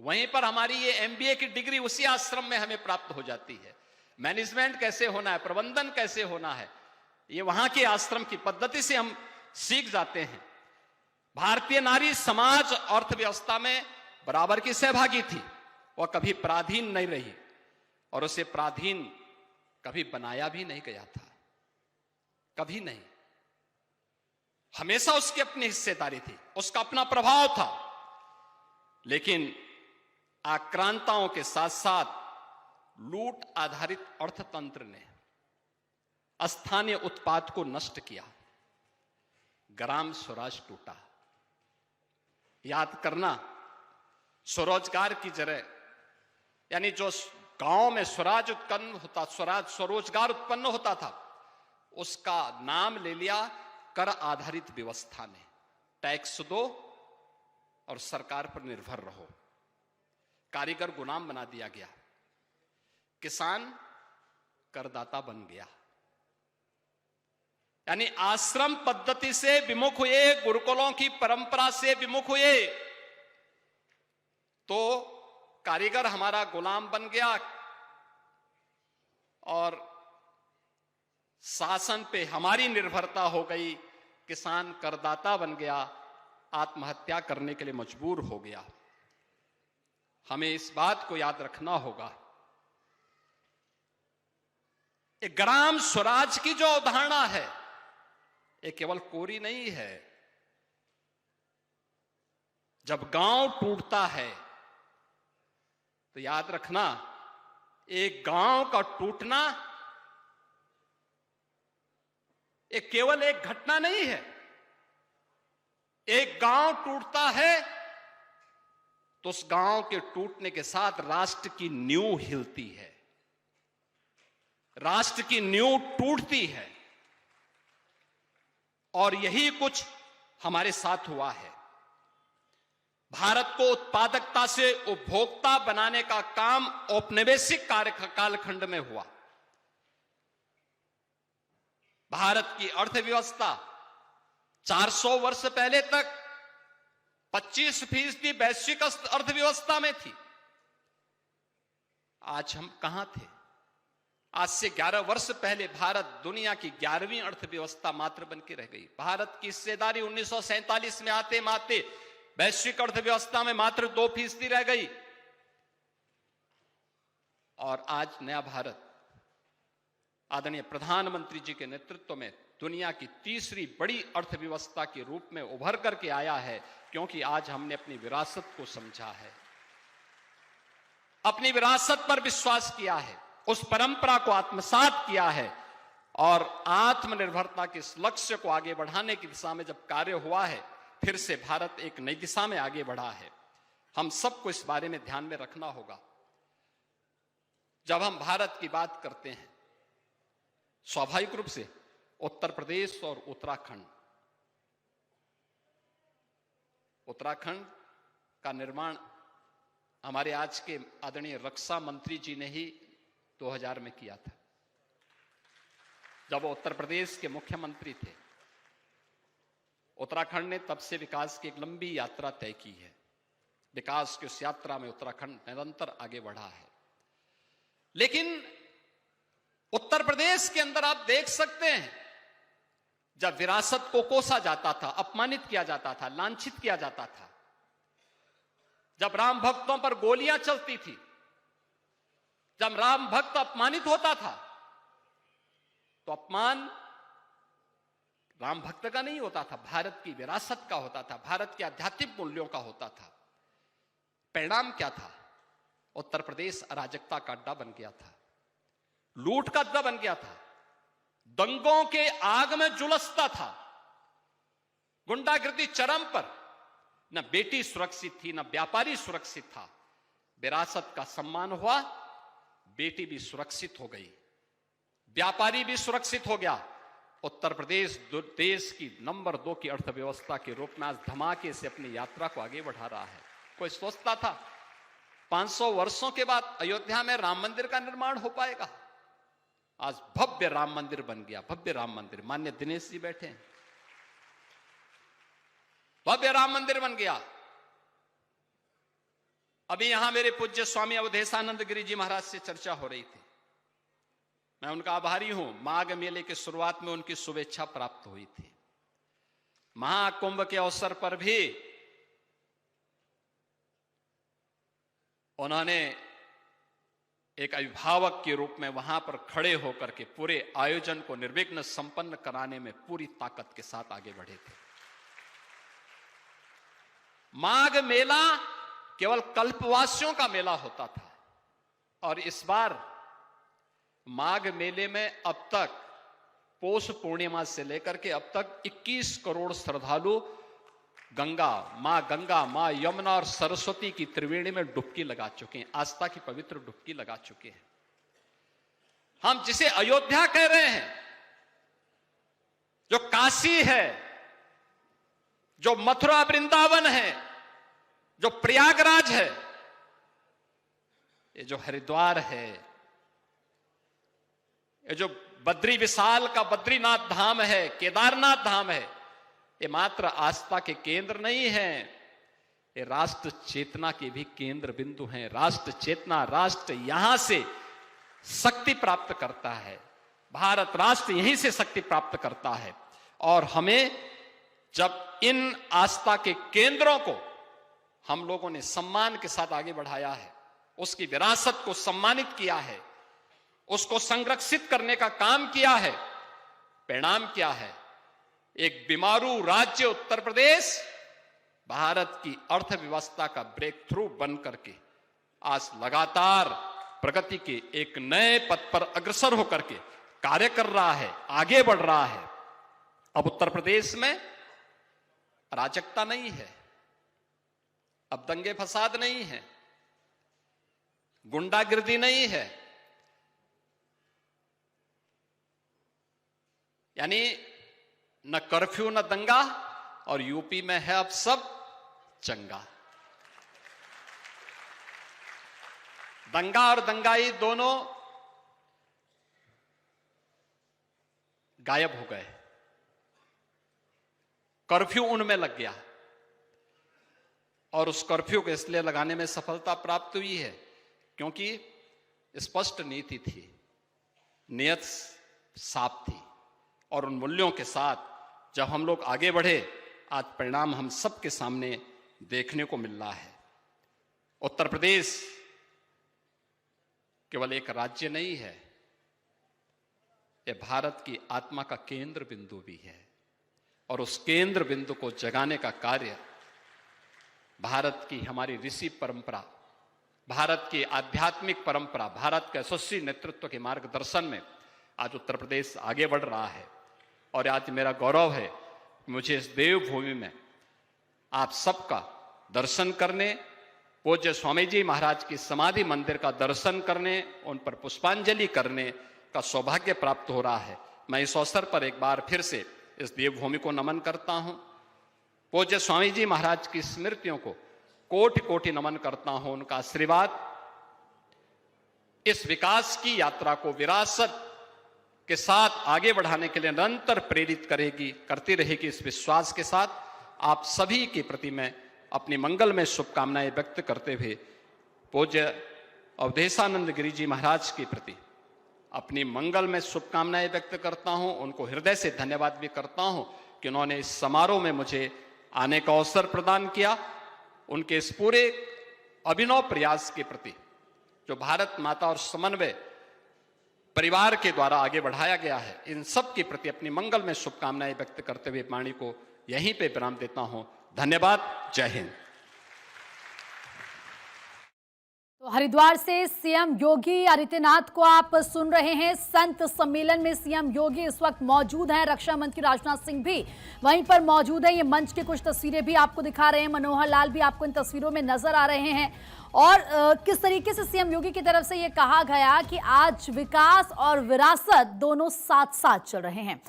वहीं पर हमारी ये एमबीए की डिग्री उसी आश्रम में हमें प्राप्त हो जाती है। मैनेजमेंट कैसे होना है, प्रबंधन कैसे होना है, ये वहां के आश्रम की पद्धति से हम सीख जाते हैं। भारतीय नारी समाज अर्थव्यवस्था में बराबर की सहभागी थी। वह कभी पराधीन नहीं रही और उसे पराधीन कभी बनाया भी नहीं गया था, कभी नहीं। हमेशा उसकी अपनी हिस्सेदारी थी, उसका अपना प्रभाव था। लेकिन आक्रांताओं के साथ साथ लूट आधारित अर्थतंत्र ने स्थानीय उत्पाद को नष्ट किया, ग्राम स्वराज टूटा। याद करना, स्वरोजगार की जगह, यानी जो गांव में स्वराज उत्पन्न होता, स्वरोजगार उत्पन्न होता था, उसका नाम ले लिया कर आधारित व्यवस्था ने। टैक्स दो और सरकार पर निर्भर रहो। कारीगर गुलाम बना दिया गया, किसान करदाता बन गया। यानी आश्रम पद्धति से विमुख हुए, गुरुकुलों की परंपरा से विमुख हुए तो कारीगर हमारा गुलाम बन गया और शासन पे हमारी निर्भरता हो गई। किसान करदाता बन गया, आत्महत्या करने के लिए मजबूर हो गया। हमें इस बात को याद रखना होगा, एक ग्राम स्वराज की जो अवधारणा है, ये केवल कोरी नहीं है। जब गांव टूटता है तो याद रखना, एक गांव का टूटना एक केवल एक घटना नहीं है। एक गांव टूटता है तो उस गांव के टूटने के साथ राष्ट्र की नींव हिलती है, राष्ट्र की नींव टूटती है। और यही कुछ हमारे साथ हुआ है। भारत को उत्पादकता से उपभोक्ता बनाने का काम औपनिवेशिक कालखंड में हुआ। भारत की अर्थव्यवस्था 400 वर्ष पहले तक 25% वैश्विक अर्थव्यवस्था में थी। आज हम कहां थे? आज से 11 वर्ष पहले भारत दुनिया की 11वीं अर्थव्यवस्था मात्र बन के रह गई। भारत की हिस्सेदारी 1947 में आते माते वैश्विक अर्थव्यवस्था में मात्र 2% रह गई। और आज नया भारत आदरणीय प्रधानमंत्री जी के नेतृत्व में दुनिया की तीसरी बड़ी अर्थव्यवस्था के रूप में उभर करके आया है, क्योंकि आज हमने अपनी विरासत को समझा है, अपनी विरासत पर विश्वास किया है, उस परंपरा को आत्मसात किया है और आत्मनिर्भरता के इस लक्ष्य को आगे बढ़ाने की दिशा में जब कार्य हुआ है, फिर से भारत एक नई दिशा में आगे बढ़ा है। हम सबको इस बारे में ध्यान में रखना होगा। जब हम भारत की बात करते हैं, स्वाभाविक रूप से उत्तर प्रदेश और उत्तराखंड का निर्माण हमारे आज के आदरणीय रक्षा मंत्री जी ने ही 2000 में किया था, जब वो उत्तर प्रदेश के मुख्यमंत्री थे। उत्तराखंड ने तब से विकास की एक लंबी यात्रा तय की है। विकास की उस यात्रा में उत्तराखंड निरंतर आगे बढ़ा है। लेकिन उत्तर प्रदेश के अंदर आप देख सकते हैं, जब विरासत को कोसा जाता था, अपमानित किया जाता था, लांछित किया जाता था, जब राम भक्तों पर गोलियां चलती थी, जब राम भक्त अपमानित होता था, तो अपमान राम भक्त का नहीं होता था, भारत की विरासत का होता था, भारत के आध्यात्मिक मूल्यों का होता था। परिणाम क्या था? उत्तर प्रदेश अराजकता का अड्डा बन गया था, लूट का अड्डा बन गया था, दंगों के आग में झुलसता था, गुंडागर्दी चरम पर। न बेटी सुरक्षित थी, न व्यापारी सुरक्षित था। विरासत का सम्मान हुआ, बेटी भी सुरक्षित हो गई, व्यापारी भी सुरक्षित हो गया। उत्तर प्रदेश देश की नंबर 2 की अर्थव्यवस्था के रूप में आज धमाके से अपनी यात्रा को आगे बढ़ा रहा है। कोई सोचता था 500 वर्षों के बाद अयोध्या में राम मंदिर का निर्माण हो पाएगा? आज भव्य राम मंदिर बन गया, भव्य राम मंदिर। माननीय दिनेश जी बैठे हैं, भव्य राम मंदिर बन गया। अभी यहां मेरे पूज्य स्वामी अवधेशानंद गिरी जी महाराज से चर्चा हो रही थी। मैं उनका आभारी हूं। माघ मेले की शुरुआत में उनकी शुभेच्छा प्राप्त हुई थी। महाकुंभ के अवसर पर भी उन्होंने एक अभिभावक के रूप में वहां पर खड़े होकर के पूरे आयोजन को निर्विघ्न संपन्न कराने में पूरी ताकत के साथ आगे बढ़े थे। माघ मेला केवल कल्पवासियों का मेला होता था और इस बार माघ मेले में अब तक पौष पूर्णिमा से लेकर के अब तक 21 करोड़ श्रद्धालु गंगा, मां यमुना और सरस्वती की त्रिवेणी में डुबकी लगा चुके हैं, आस्था की पवित्र डुबकी लगा चुके हैं। हम जिसे अयोध्या कह रहे हैं, जो काशी है, जो मथुरा वृंदावन है, जो प्रयागराज है, ये जो हरिद्वार है, ये जो बद्री विशाल का बद्रीनाथ धाम है, केदारनाथ धाम है, ये मात्र आस्था के केंद्र नहीं है, ये राष्ट्र चेतना के भी केंद्र बिंदु हैं। राष्ट्र चेतना, राष्ट्र यहां से शक्ति प्राप्त करता है, भारत राष्ट्र यहीं से शक्ति प्राप्त करता है। और हमें जब इन आस्था के केंद्रों को हम लोगों ने सम्मान के साथ आगे बढ़ाया है, उसकी विरासत को सम्मानित किया है, उसको संरक्षित करने का काम किया है, परिणाम क्या है? एक बीमारू राज्य उत्तर प्रदेश भारत की अर्थव्यवस्था का ब्रेक थ्रू बन करके आज लगातार प्रगति के एक नए पथ पर अग्रसर होकर के कार्य कर रहा है, आगे बढ़ रहा है। अब उत्तर प्रदेश में अराजकता नहीं है, अब दंगे फसाद नहीं है, गुंडागिर्दी नहीं है, यानी न कर्फ्यू न दंगा, और यूपी में है अब सब चंगा। दंगा और दंगाई दोनों गायब हो गए, कर्फ्यू उनमें लग गया और उस कर्फ्यू को इसलिए लगाने में सफलता प्राप्त हुई है क्योंकि स्पष्ट नीति थी, नियत साफ थी और उन मूल्यों के साथ जब हम लोग आगे बढ़े, आज परिणाम हम सबके सामने देखने को मिल रहा है। उत्तर प्रदेश केवल एक राज्य नहीं है, यह भारत की आत्मा का केंद्र बिंदु भी है और उस केंद्र बिंदु को जगाने का कार्य भारत की हमारी ऋषि परंपरा, भारत की आध्यात्मिक परंपरा, भारत के यशस्वी नेतृत्व के मार्गदर्शन में आज उत्तर प्रदेश आगे बढ़ रहा है। और आज मेरा गौरव है मुझे इस देवभूमि में आप सबका दर्शन करने, पूज्य स्वामी जी महाराज की समाधि मंदिर का दर्शन करने, उन पर पुष्पांजलि करने का सौभाग्य प्राप्त हो रहा है। मैं इस अवसर पर एक बार फिर से इस देवभूमि को नमन करता हूं, पूज्य स्वामी जी महाराज की स्मृतियों को कोटि कोटि नमन करता हूं। उनका आशीर्वाद इस विकास की यात्रा को विरासत के साथ आगे बढ़ाने के लिए निरंतर प्रेरित करती रहेगी। इस विश्वास के साथ आप सभी के प्रति मैं अपनी मंगलमय शुभकामनाएं व्यक्त करते हुए पूज्य अवधेशानंद गिरी जी महाराज के प्रति अपनी मंगलमय शुभकामनाएं व्यक्त करता हूं। उनको हृदय से धन्यवाद भी करता हूं कि उन्होंने इस समारोह में मुझे आने का अवसर प्रदान किया। उनके इस पूरे अभिनव प्रयास के प्रति जो भारत माता और समन्वय परिवार के द्वारा आगे बढ़ाया गया है, इन सब के प्रति अपनी मंगल में शुभकामनाएं व्यक्त करते हुए वाणी को यहीं पे विराम देता हूं। धन्यवाद। जय हिंद। तो हरिद्वार से सीएम योगी आदित्यनाथ को आप सुन रहे हैं। संत सम्मेलन में सीएम योगी इस वक्त मौजूद हैं। रक्षा मंत्री राजनाथ सिंह भी वहीं पर मौजूद है। ये मंच की कुछ तस्वीरें भी आपको दिखा रहे हैं। मनोहर लाल भी आपको इन तस्वीरों में नजर आ रहे हैं। और किस तरीके से सीएम योगी की तरफ से ये कहा गया कि आज विकास और विरासत दोनों साथ साथ चल रहे हैं।